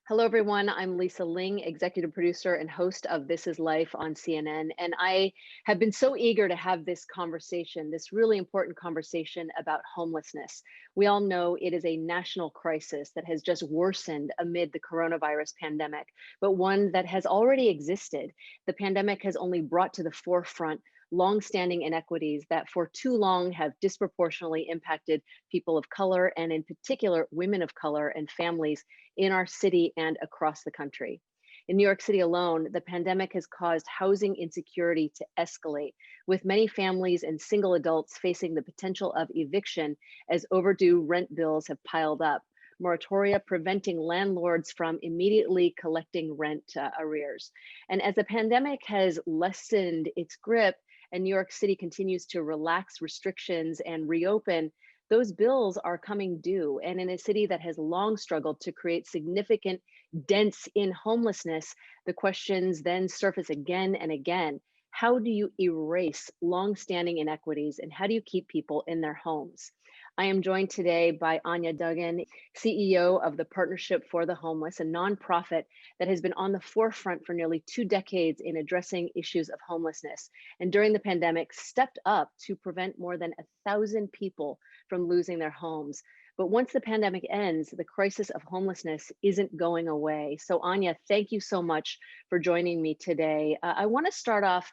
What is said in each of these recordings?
Hello, everyone. I'm Lisa Ling, executive producer and host of This Is Life on CNN. And I have been so eager to have this conversation, this really important conversation about homelessness. We all know it is a national crisis that has just worsened amid the coronavirus pandemic, but one that has already existed. The pandemic has only brought to the forefront longstanding inequities that for too long have disproportionately impacted people of color, and in particular, women of color and families in our city and across the country. In New York City alone, the pandemic has caused housing insecurity to escalate, with many families and single adults facing the potential of eviction as overdue rent bills have piled up. Moratoria preventing landlords from immediately collecting rent arrears. And as the pandemic has lessened its grip and New York City continues to relax restrictions and reopen, those bills are coming due. And in a city that has long struggled to create significant dents in homelessness, the questions then surface again and again. How do you erase longstanding inequities, and how do you keep people in their homes? I am joined today by Áine Duggan, CEO of the Partnership for the Homeless, a nonprofit that has been on the forefront for nearly 2 decades in addressing issues of homelessness. And during the pandemic, stepped up to prevent more than 1,000 people from losing their homes. But once the pandemic ends, the crisis of homelessness isn't going away. So Áine, thank you so much for joining me today. I want to start off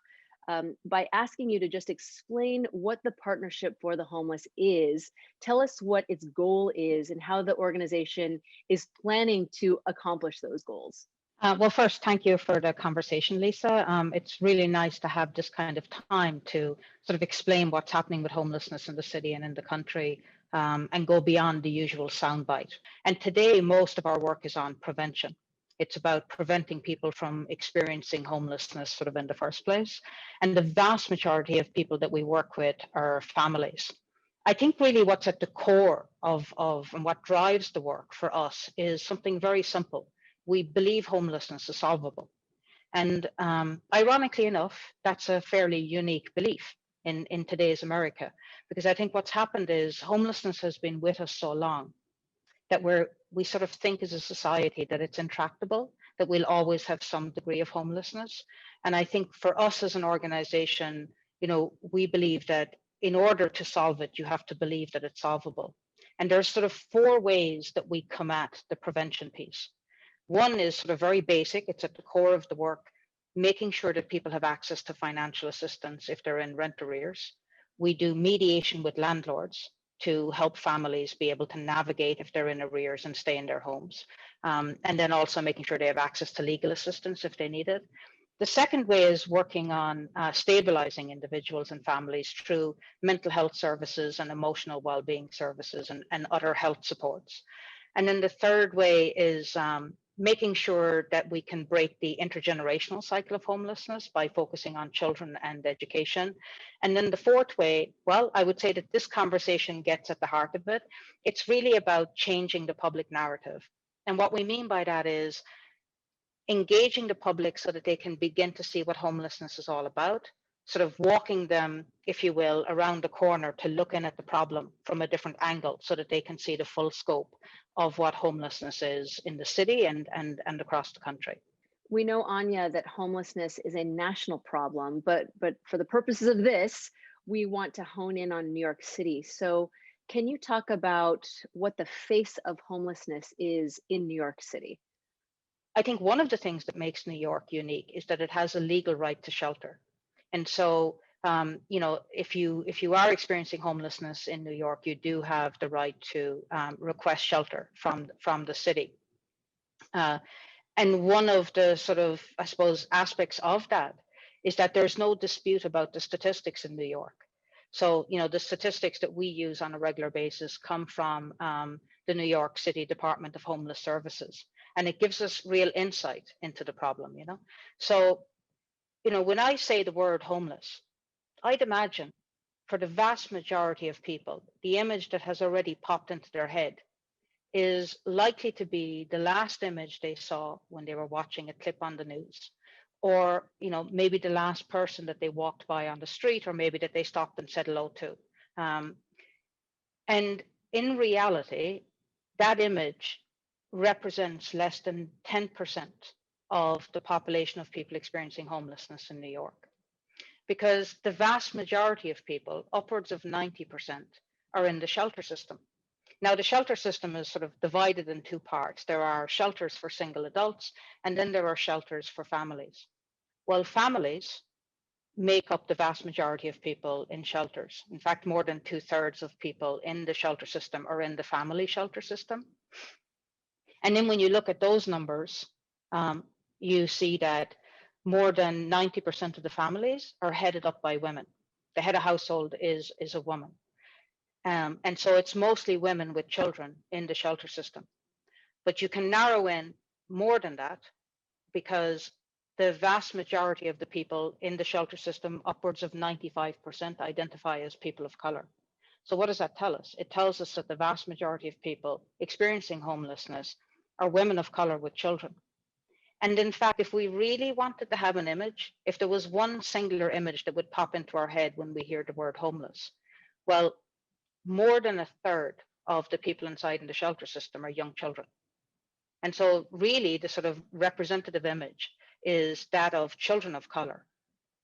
by asking you to just explain what the Partnership for the Homeless is. Tell us what its goal is and how the organization is planning to accomplish those goals. Well, first, thank you for the conversation, Lisa. It's really nice to have this kind of time to sort of explain what's happening with homelessness in the city and in the country, and go beyond the usual soundbite. And today, most of our work is on prevention. It's about preventing people from experiencing homelessness sort of in the first place. And the vast majority of people that we work with are families. I think really what's at the core of and what drives the work for us is something very simple. We believe homelessness is solvable. And ironically enough, that's a fairly unique belief in today's America, because I think what's happened is homelessness has been with us so long that we sort of think as a society that it's intractable, that we'll always have some degree of homelessness. And I think for us as an organization, we believe that in order to solve it, you have to believe that it's solvable. And there's sort of 4 ways that we come at the prevention piece. One is sort of very basic. It's at the core of the work, making sure that people have access to financial assistance if they're in rent arrears. We do mediation with landlords to help families be able to navigate if they're in arrears and stay in their homes. And then also making sure they have access to legal assistance if they need it. The second way is working on stabilizing individuals and families through mental health services and emotional well-being services and other health supports. And then the third way is making sure that we can break the intergenerational cycle of homelessness by focusing on children and education. And then the fourth way, well, I would say that this conversation gets at the heart of it. It's really about changing the public narrative. And what we mean by that is engaging the public so that they can begin to see what homelessness is all about, sort of walking them, if you will, around the corner to look in at the problem from a different angle so that they can see the full scope of what homelessness is in the city and across the country. We know, Áine, that homelessness is a national problem, but for the purposes of this, we want to hone in on New York City. So can you talk about what the face of homelessness is in New York City? I think one of the things that makes New York unique is that it has a legal right to shelter. And so, if you are experiencing homelessness in New York, you do have the right to request shelter from the city. And one of the sort of, I suppose, aspects of that is that there's no dispute about the statistics in New York. So, the statistics that we use on a regular basis come from the New York City Department of Homeless Services. And it gives us real insight into the problem, So, when I say the word homeless, I'd imagine for the vast majority of people, the image that has already popped into their head is likely to be the last image they saw when they were watching a clip on the news, or maybe the last person that they walked by on the street, or maybe that they stopped and said hello to. And in reality, that image represents less than 10% of the population of people experiencing homelessness in New York, because the vast majority of people, upwards of 90%, are in the shelter system. Now, the shelter system is sort of divided in two parts. There are shelters for single adults, and then there are shelters for families. Well, families make up the vast majority of people in shelters. In fact, more than 2/3 of people in the shelter system are in the family shelter system. And then when you look at those numbers, you see that more than 90% of the families are headed up by women. The head of household is a woman. And so it's mostly women with children in the shelter system. But you can narrow in more than that, because the vast majority of the people in the shelter system, upwards of 95%, identify as people of color. So what does that tell us? It tells us that the vast majority of people experiencing homelessness are women of color with children. And in fact, if we really wanted to have an image, if there was one singular image that would pop into our head when we hear the word homeless, well, more than a third of the people inside in the shelter system are young children. And so really the sort of representative image is that of children of color.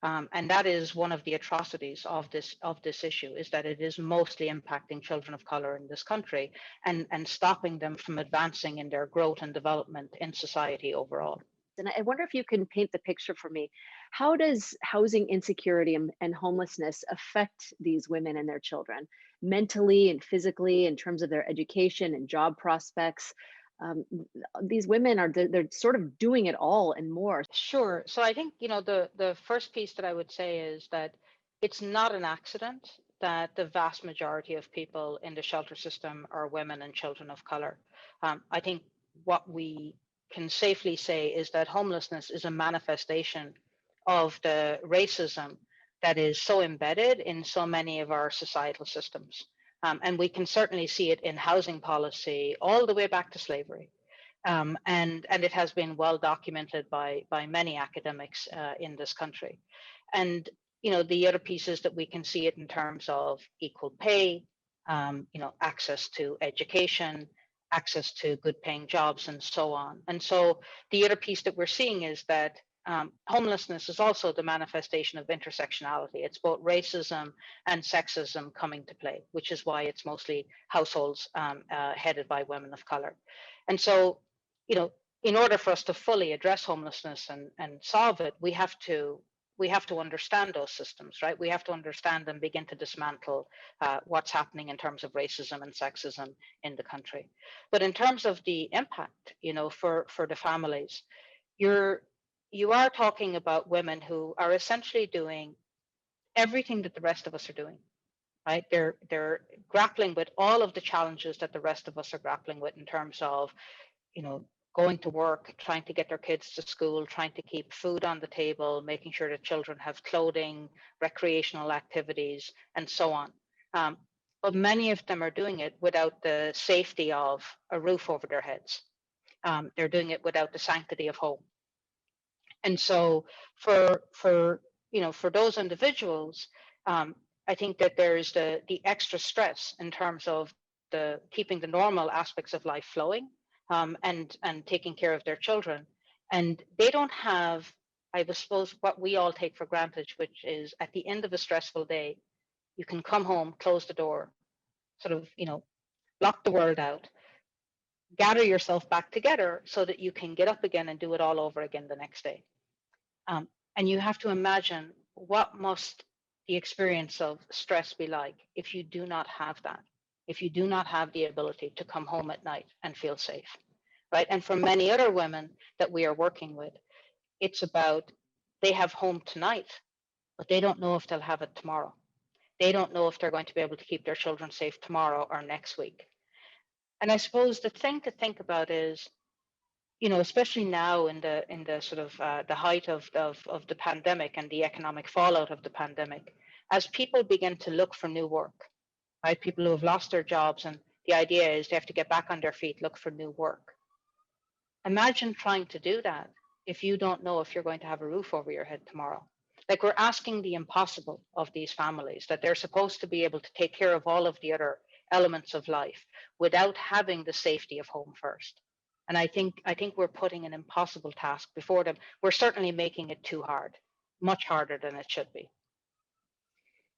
And that is one of the atrocities of this issue, is that it is mostly impacting children of color in this country, and stopping them from advancing in their growth and development in society overall. And I wonder if you can paint the picture for me. How does housing insecurity and homelessness affect these women and their children, mentally and physically, in terms of their education and job prospects? Um, these women they're sort of doing it all and more. Sure. So I think, the first piece that I would say is that it's not an accident that the vast majority of people in the shelter system are women and children of color. I think what we can safely say is that homelessness is a manifestation of the racism that is so embedded in so many of our societal systems. And we can certainly see it in housing policy all the way back to slavery. And it has been well documented by many academics in this country. And the other pieces that we can see it in terms of equal pay, access to education, access to good paying jobs, and so on. And so the other piece that we're seeing is that homelessness is also the manifestation of intersectionality. It's both racism and sexism coming to play, which is why it's mostly households headed by women of color. And so, in order for us to fully address homelessness and solve it, we have to understand those systems, right? We have to understand and begin to dismantle what's happening in terms of racism and sexism in the country. But in terms of the impact, for the families, you are talking about women who are essentially doing everything that the rest of us are doing, right? They're grappling with all of the challenges that the rest of us are grappling with in terms of, going to work, trying to get their kids to school, trying to keep food on the table, making sure that children have clothing, recreational activities, and so on. But many of them are doing it without the safety of a roof over their heads. They're doing it without the sanctity of home. And so for those individuals, I think that there's the extra stress in terms of the keeping the normal aspects of life flowing, and taking care of their children. And they don't have, I suppose, what we all take for granted, which is at the end of a stressful day, you can come home, close the door, sort of, lock the world out, gather yourself back together so that you can get up again and do it all over again the next day. And you have to imagine what must the experience of stress be like if you do not have that, if you do not have the ability to come home at night and feel safe, right? And for many other women that we are working with, it's about they have home tonight, but they don't know if they'll have it tomorrow. They don't know if they're going to be able to keep their children safe tomorrow or next week. And I suppose the thing to think about is, especially now in the sort of the height of the pandemic and the economic fallout of the pandemic, as people begin to look for new work, right? People who have lost their jobs, and the idea is they have to get back on their feet, look for new work. Imagine trying to do that if you don't know if you're going to have a roof over your head tomorrow. Like, we're asking the impossible of these families, that they're supposed to be able to take care of all of the other elements of life without having the safety of home first. And I think we're putting an impossible task before them. We're certainly making it too hard, much harder than it should be.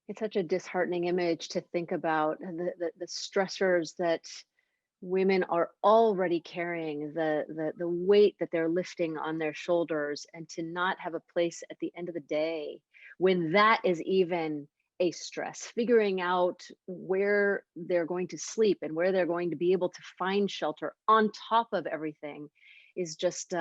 It's such a disheartening image to think about the stressors that women are already carrying, the weight that they're lifting on their shoulders, and to not have a place at the end of the day when that is even a stress, figuring out where they're going to sleep and where they're going to be able to find shelter on top of everything is just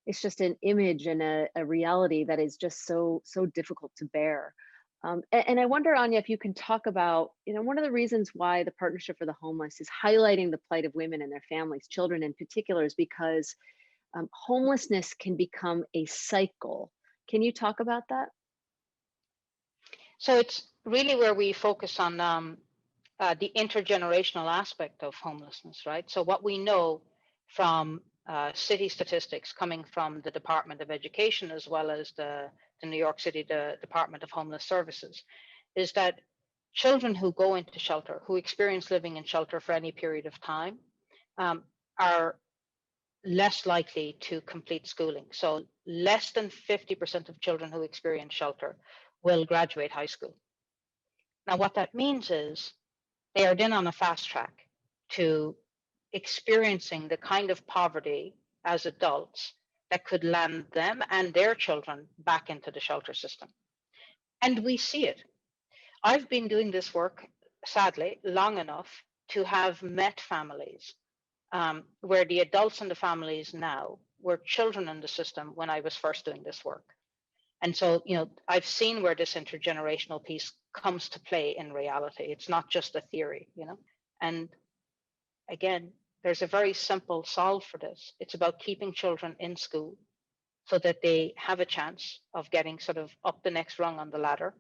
it's just an image and a reality that is just so difficult to bear. And I wonder, Anya, if you can talk about, one of the reasons why the Partnership for the Homeless is highlighting the plight of women and their families, children in particular, is because homelessness can become a cycle. Can you talk about that? So it's really where we focus on the intergenerational aspect of homelessness, right? So what we know from city statistics coming from the Department of Education, as well as the New York City Department of Homeless Services, is that children who go into shelter, who experience living in shelter for any period of time, are less likely to complete schooling. So less than 50% of children who experience shelter will graduate high school. Now, what that means is they are then on a fast track to experiencing the kind of poverty as adults that could land them and their children back into the shelter system. And we see it. I've been doing this work, sadly, long enough to have met families where the adults in the families now were children in the system when I was first doing this work. And so, I've seen where this intergenerational piece comes to play in reality. It's not just a theory, And again, there's a very simple solve for this. It's about keeping children in school so that they have a chance of getting sort of up the next rung on the ladder.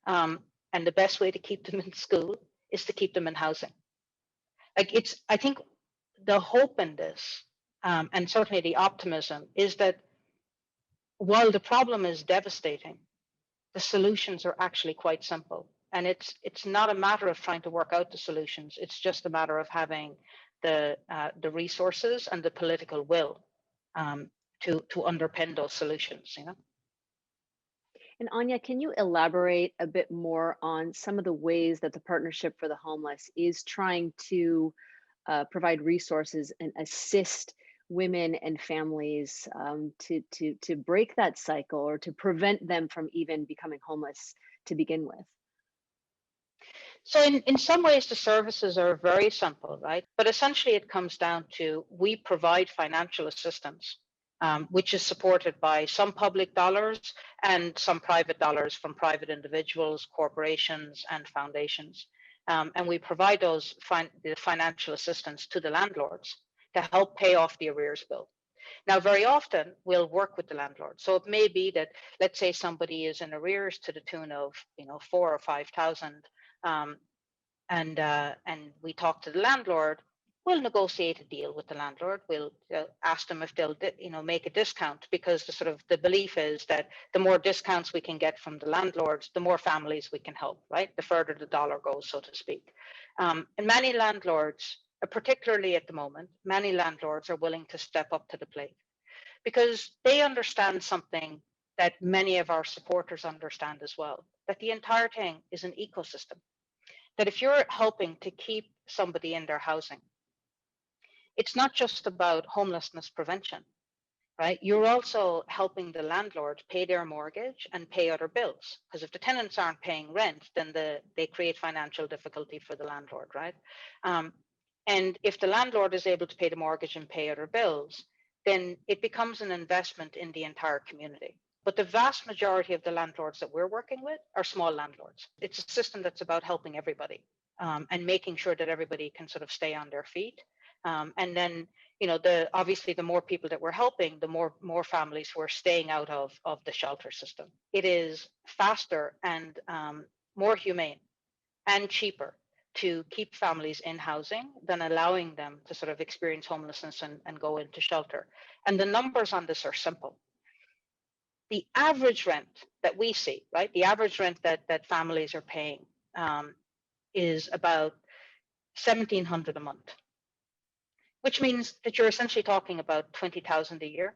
And the best way to keep them in school is to keep them in housing. I think the hope in this, and certainly the optimism, is that while the problem is devastating, the solutions are actually quite simple. And it's not a matter of trying to work out the solutions. It's just a matter of having the resources and the political will to underpin those solutions. And Anya, can you elaborate a bit more on some of the ways that the Partnership for the Homeless is trying to provide resources and assist women and families to break that cycle or to prevent them from even becoming homeless to begin with? So in some ways, the services are very simple, right? But essentially, it comes down to we provide financial assistance, which is supported by some public dollars and some private dollars from private individuals, corporations, and foundations. And we provide the financial assistance to the landlords to help pay off the arrears bill. Now, very often we'll work with the landlord. So it may be that, let's say, somebody is in arrears to the tune of 4,000 or 5,000, and we talk to the landlord. We'll negotiate a deal with the landlord. We'll ask them if they'll make a discount, because the belief is that the more discounts we can get from the landlords, the more families we can help, right? The further the dollar goes, so to speak. And many landlords, particularly at the moment, many landlords are willing to step up to the plate because they understand something that many of our supporters understand as well, that the entire thing is an ecosystem. That if you're helping to keep somebody in their housing, it's not just about homelessness prevention, right? You're also helping the landlord pay their mortgage and pay other bills. Because if the tenants aren't paying rent, then they create financial difficulty for the landlord, right? And if the landlord is able to pay the mortgage and pay other bills, then it becomes an investment in the entire community. But the vast majority of the landlords that we're working with are small landlords. It's a system that's about helping everybody and making sure that everybody can sort of stay on their feet. And then, obviously, the more people that we're helping, the more families who are staying out of the shelter system. It is faster and more humane and cheaper to keep families in housing than allowing them to sort of experience homelessness and go into shelter. And the numbers on this are simple. The average rent that we see, right? The average rent that families are paying is about $1,700 a month. which means that you're essentially talking about 20,000 a year.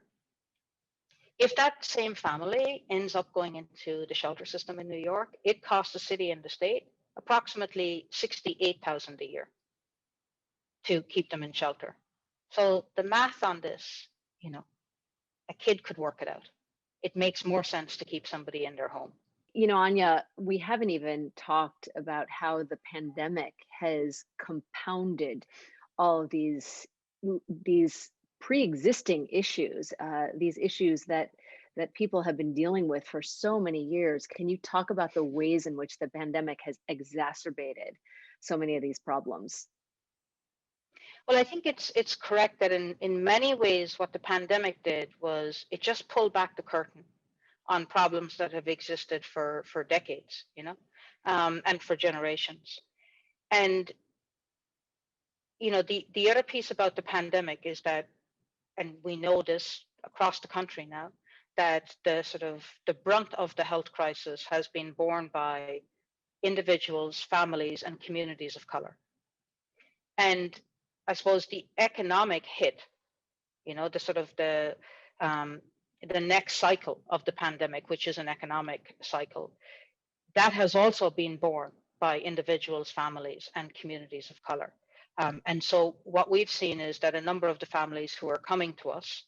If that same family ends up going into the shelter system in New York, it costs the city and the state approximately 68,000 a year to keep them in shelter. So the math on this, a kid could work it out. It makes more sense to keep somebody in their home. Áine, we haven't even talked about how the pandemic has compounded all of these pre-existing issues, these issues that people have been dealing with for so many years. Can you talk about the ways in which the pandemic has exacerbated so many of these problems? Well, I think it's correct that in many ways, what the pandemic did was it just pulled back the curtain on problems that have existed for decades, and for generations. And the other piece about the pandemic is that, and we know this across the country now, that the brunt of the health crisis has been borne by individuals, families, and communities of color. And I suppose the economic hit, the next cycle of the pandemic, which is an economic cycle, that has also been borne by individuals, families, and communities of color. And so what we've seen is that a number of the families who are coming to us,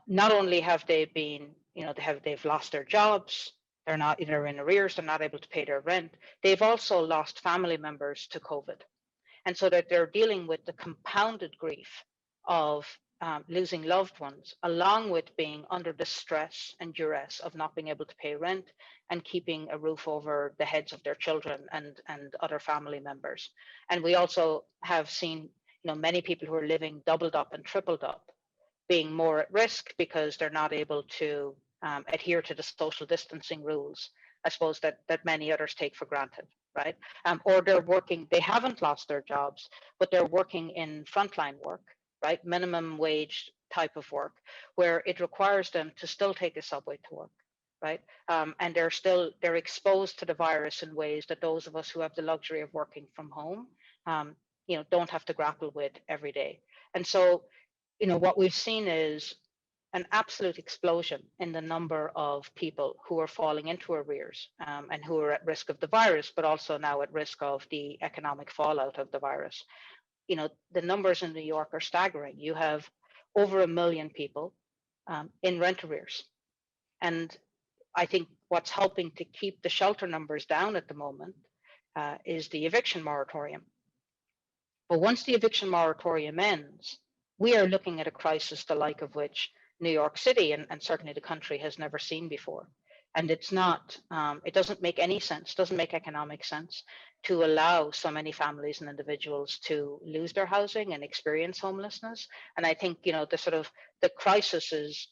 not only have they been, they've lost their jobs, they're in arrears, they're not able to pay their rent, they've also lost family members to COVID. And so that they're dealing with the compounded grief of losing loved ones, along with being under the stress and duress of not being able to pay rent and keeping a roof over the heads of their children and other family members. And we also have seen, many people who are living doubled up and tripled up being more at risk because they're not able to adhere to the social distancing rules, I suppose, that many others take for granted, right? Or they haven't lost their jobs, but they're working in frontline work, right? Minimum wage type of work, where it requires them to still take a subway to work, right? And they're exposed to the virus in ways that those of us who have the luxury of working from home, don't have to grapple with every day. And so, what we've seen is an absolute explosion in the number of people who are falling into arrears, and who are at risk of the virus, but also now at risk of the economic fallout of the virus. The numbers in New York are staggering. You have over 1 million people in rent arrears. And I think what's helping to keep the shelter numbers down at the moment is the eviction moratorium. But once the eviction moratorium ends, we are looking at a crisis the like of which New York City and certainly the country has never seen before. And it's not, it doesn't make any sense, doesn't make economic sense to allow so many families and individuals to lose their housing and experience homelessness. And I think, the crisis is,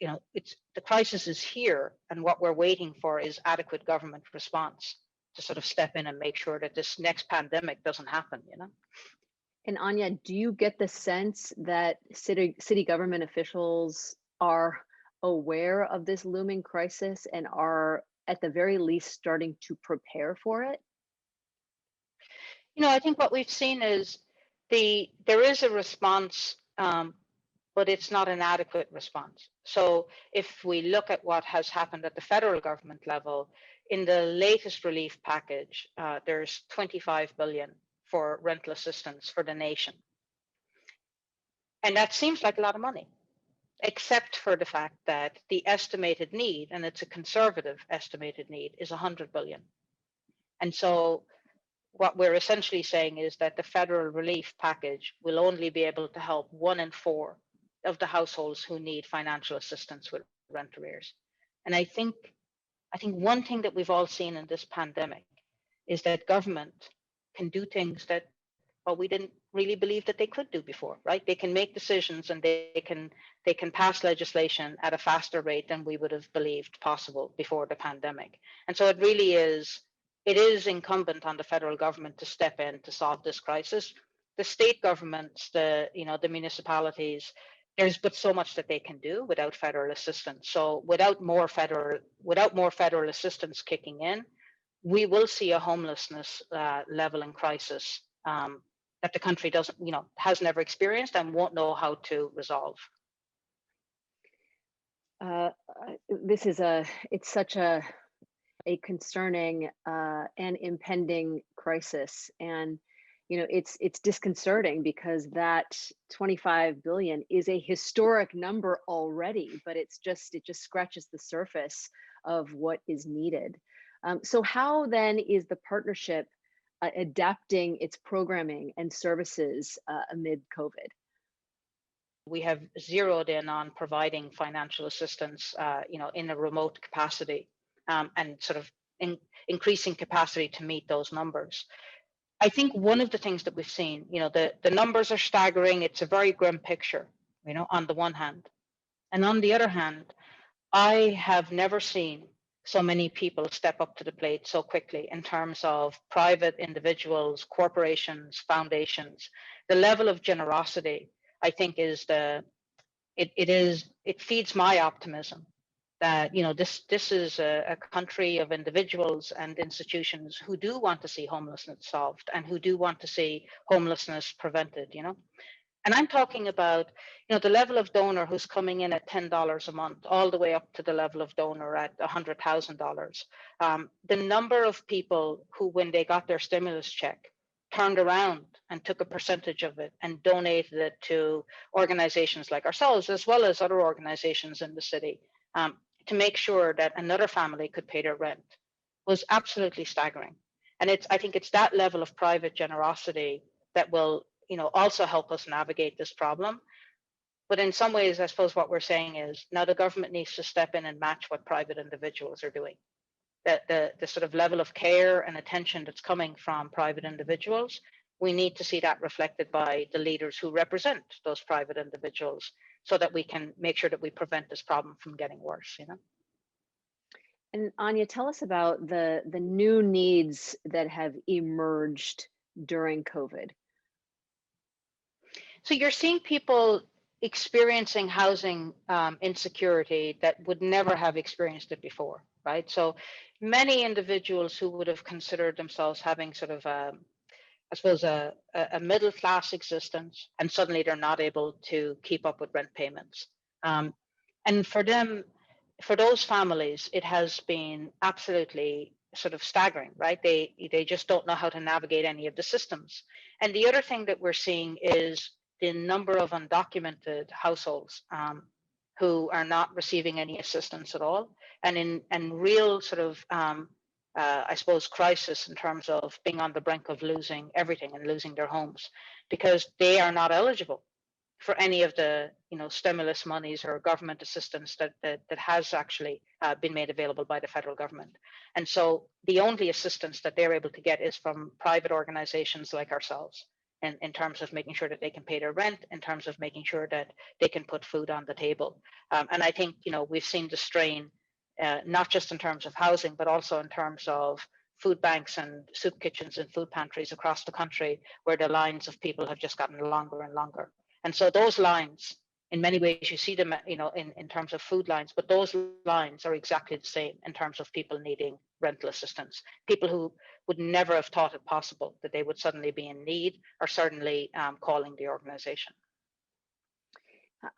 the crisis is here, and what we're waiting for is adequate government response to step in and make sure that this next pandemic doesn't happen, And Áine, do you get the sense that city government officials are aware of this looming crisis and are at the very least starting to prepare for it? I think what we've seen is there is a response, but it's not an adequate response. So if we look at what has happened at the federal government level, in the latest relief package, there's 25 billion for rental assistance for the nation. And that seems like a lot of money, except for the fact that the estimated need, and it's a conservative estimated need, is 100 billion. And so what we're essentially saying is that the federal relief package will only be able to help 1 in 4 of the households who need financial assistance with rent arrears. And I think one thing that we've all seen in this pandemic is that government can do things that, well, we didn't really believe that they could do before, right? They can make decisions and they can pass legislation at a faster rate than we would have believed possible before the pandemic. And so it is incumbent on the federal government to step in to solve this crisis. The state governments, the municipalities, there's but so much that they can do without federal assistance. So without more federal assistance kicking in, we will see a homelessness level in crisis that the country doesn't, has never experienced and won't know how to resolve. This is it's such a concerning and impending crisis, and it's disconcerting because that 25 billion is a historic number already, but it just scratches the surface of what is needed. So how then is the partnership adapting its programming and services amid COVID? We have zeroed in on providing financial assistance, in a remote capacity, and sort of increasing capacity to meet those numbers. I think one of the things that we've seen, the numbers are staggering. It's a very grim picture, on the one hand. And on the other hand, I have never seen so many people step up to the plate so quickly in terms of private individuals, corporations, foundations. The level of generosity, I think, is it feeds my optimism that this is a country of individuals and institutions who do want to see homelessness solved and who do want to see homelessness prevented. And I'm talking about the level of donor who's coming in at $10 a month, all the way up to the level of donor at $100,000. The number of people who, when they got their stimulus check, turned around and took a percentage of it and donated it to organizations like ourselves, as well as other organizations in the city, to make sure that another family could pay their rent, was absolutely staggering. And I think it's that level of private generosity that will, also help us navigate this problem. But in some ways, I suppose what we're saying is now the government needs to step in and match what private individuals are doing. The sort of level of care and attention that's coming from private individuals, we need to see that reflected by the leaders who represent those private individuals, so that we can make sure that we prevent this problem from getting worse. And Áine, tell us about the new needs that have emerged during COVID. So you're seeing people experiencing housing insecurity that would never have experienced it before, right? So many individuals who would have considered themselves having sort of I suppose a middle class existence, and suddenly they're not able to keep up with rent payments. And for them, for those families, it has been absolutely sort of staggering, right? They just don't know how to navigate any of the systems. And the other thing that we're seeing is the number of undocumented households who are not receiving any assistance at all, and in real sort of I suppose crisis in terms of being on the brink of losing everything and losing their homes, because they are not eligible for any of the stimulus monies or government assistance that has actually been made available by the federal government. And so the only assistance that they're able to get is from private organizations like ourselves, in terms of making sure that they can pay their rent, in terms of making sure that they can put food on the table. And I think we've seen the strain, not just in terms of housing, but also in terms of food banks and soup kitchens and food pantries across the country, where the lines of people have just gotten longer and longer. And so those lines, in many ways, you see them, in terms of food lines, but those lines are exactly the same in terms of people needing rental assistance. People who would never have thought it possible that they would suddenly be in need are certainly calling the organization.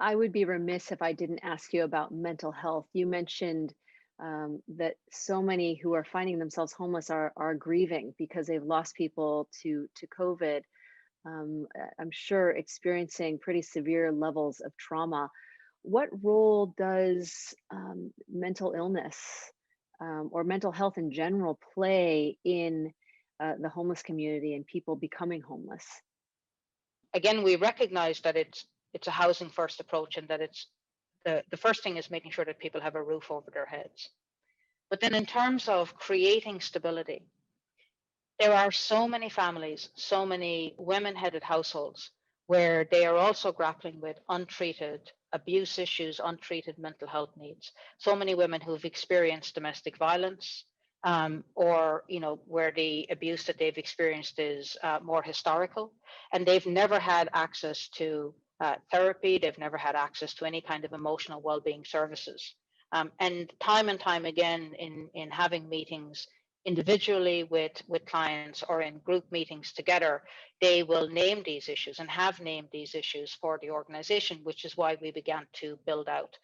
I would be remiss if I didn't ask you about mental health. You mentioned that so many who are finding themselves homeless are grieving because they've lost people to COVID. I'm sure experiencing pretty severe levels of trauma. What role does mental illness or mental health in general play in the homeless community and people becoming homeless? Again, we recognize that it's a housing first approach, and that it's the first thing is making sure that people have a roof over their heads. But then in terms of creating stability, there are so many families, so many women-headed households where they are also grappling with untreated abuse issues, untreated mental health needs. So many women who've experienced domestic violence, or where the abuse that they've experienced is more historical, and they've never had access to therapy. They've never had access to any kind of emotional well-being services. And time again in having meetings, individually with clients or in group meetings together, they will name these issues and have named these issues for the organization, which is why we began to build out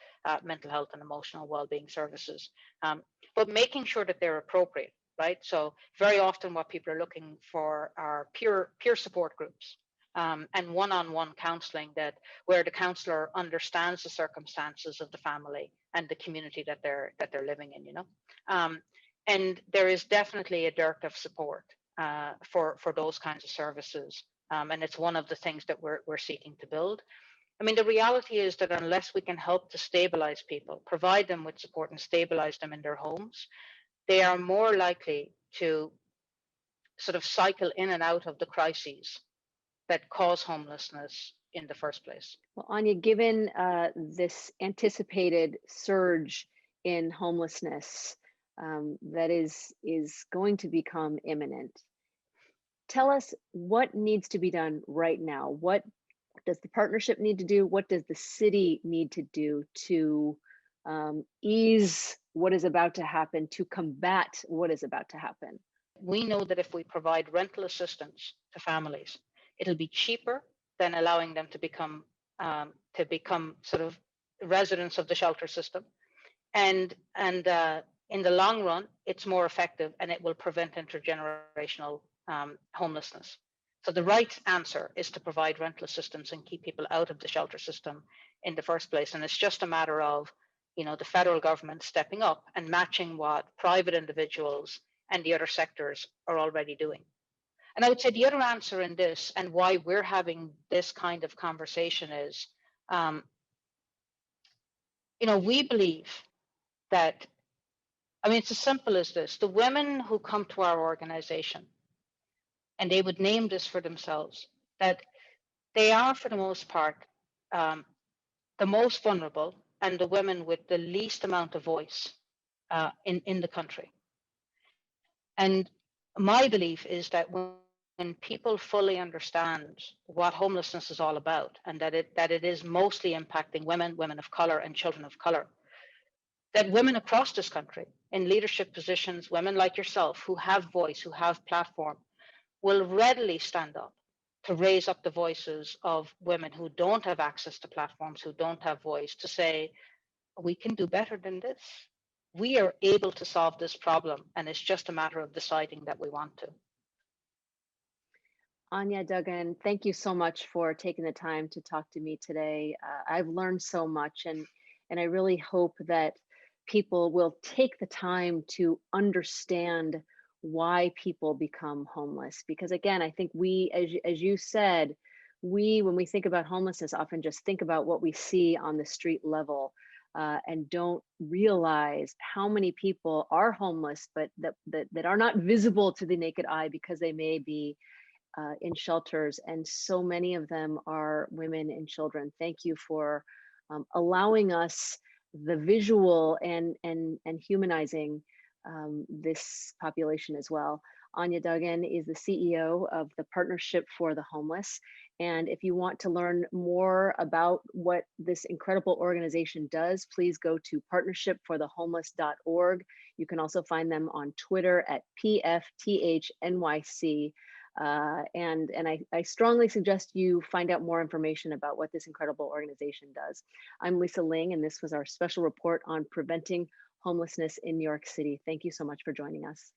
mental health and emotional well-being services. But making sure that they're appropriate, right? So very often what people are looking for are peer support groups. And one-on-one counseling that where the counselor understands the circumstances of the family and the community that they're living in, and there is definitely a dearth of support for those kinds of services, and it's one of the things that we're seeking to build. I mean, the reality is that unless we can help to stabilize people, provide them with support and stabilize them in their homes, they are more likely to sort of cycle in and out of the crises that cause homelessness in the first place. Well, Áine, given this anticipated surge in homelessness that is going to become imminent, tell us what needs to be done right now. What does the partnership need to do? What does the city need to do to ease what is about to happen, to combat what is about to happen? We know that if we provide rental assistance to families, it'll be cheaper than allowing them to become sort of residents of the shelter system, and in the long run, it's more effective and it will prevent intergenerational homelessness. So the right answer is to provide rental assistance and keep people out of the shelter system in the first place. And it's just a matter of, the federal government stepping up and matching what private individuals and the other sectors are already doing. And I would say the other answer in this and why we're having this kind of conversation is, we believe that, it's as simple as this. The women who come to our organization, and they would name this for themselves, that they are, for the most part, the most vulnerable and the women with the least amount of voice in the country. And my belief is that when people fully understand what homelessness is all about, and that it is mostly impacting women of color, and children of color, that women across this country in leadership positions, women like yourself who have voice, who have platform, will readily stand up to raise up the voices of women who don't have access to platforms, who don't have voice, to say, we can do better than this. We are able to solve this problem, and it's just a matter of deciding that we want to. Áine Duggan, thank you so much for taking the time to talk to me today. I've learned so much, and I really hope that people will take the time to understand why people become homeless. Because again, I think we, as you said, when we think about homelessness, often just think about what we see on the street level, and don't realize how many people are homeless, but that are not visible to the naked eye because they may be in shelters, and so many of them are women and children. Thank you for allowing us the visual and humanizing this population as well. Áine Duggan is the CEO of the Partnership for the Homeless. And if you want to learn more about what this incredible organization does, please go to partnershipforthehomeless.org. You can also find them on Twitter at PFTHNYC. And I strongly suggest you find out more information about what this incredible organization does. I'm Lisa Ling, and this was our special report on preventing homelessness in New York City. Thank you so much for joining us.